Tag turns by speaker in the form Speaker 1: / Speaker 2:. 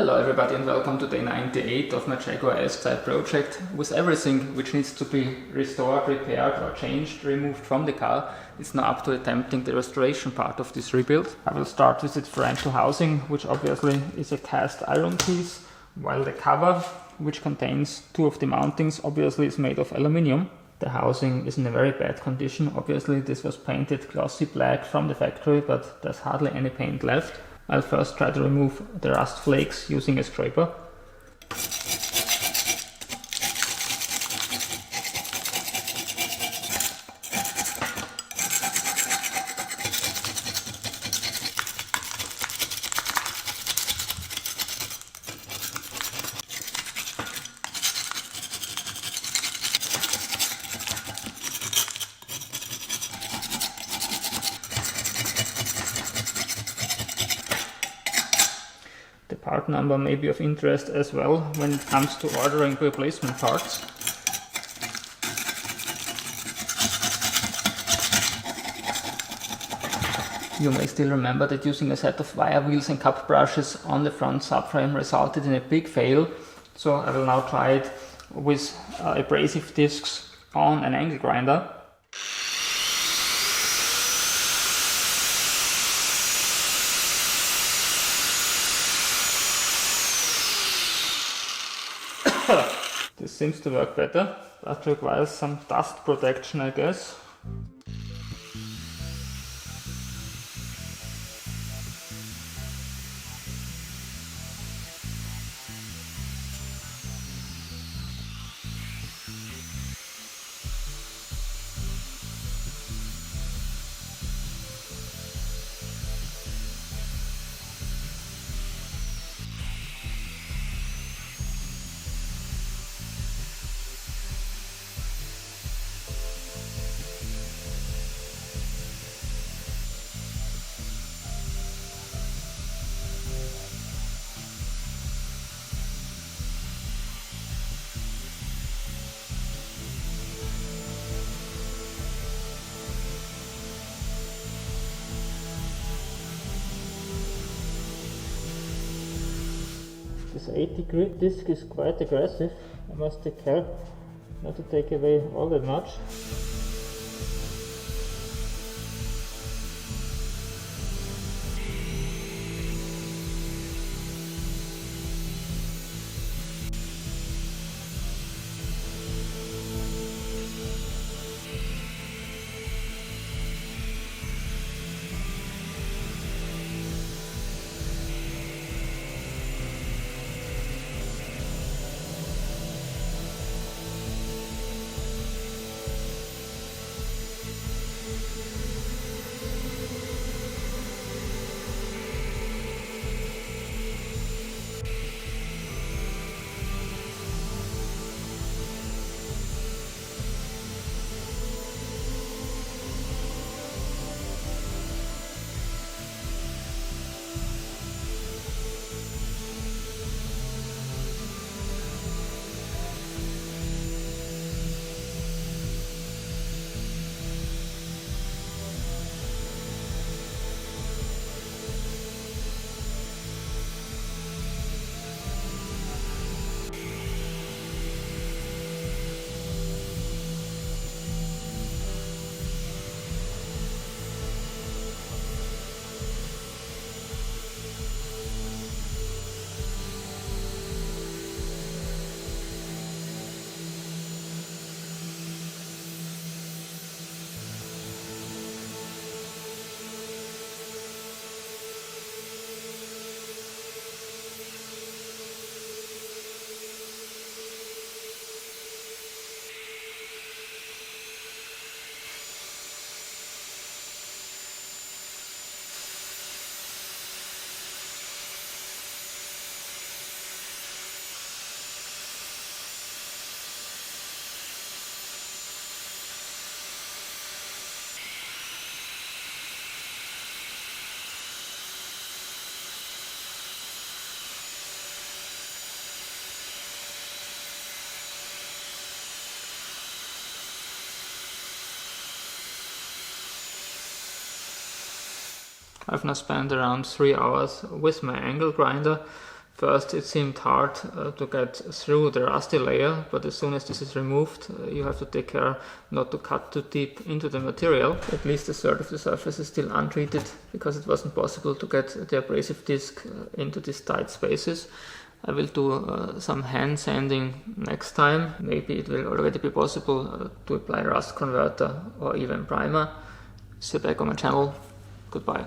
Speaker 1: Hello everybody and welcome to day 98 of my Jaguar S-Type project. With everything which needs to be restored, repaired or changed, removed from the car, it's now up to attempting the restoration part of this rebuild. I will start with its differential housing, which obviously is a cast iron piece, while the cover, which contains two of the mountings, obviously is made of aluminium. The housing is in a very bad condition. Obviously this was painted glossy black from the factory, but there's hardly any paint left. I'll first try to remove the rust flakes using a scraper. The part number may be of interest as well when it comes to ordering replacement parts. You may still remember that using a set of wire wheels and cup brushes on the front subframe resulted in a big fail, so I will now try it with abrasive discs on an angle grinder. This seems to work better, but requires some dust protection, I guess. This 80 grit disc is quite aggressive. I must take care not to take away all that much. I've now spent around 3 hours with my angle grinder, First it seemed hard to get through the rusty layer, but as soon as this is removed, you have to take care not to cut too deep into the material. At least a third of the surface is still untreated because it wasn't possible to get the abrasive disc into these tight spaces. I will do some hand sanding next time. Maybe it will already be possible to apply rust converter or even primer. See you back on my channel. Goodbye.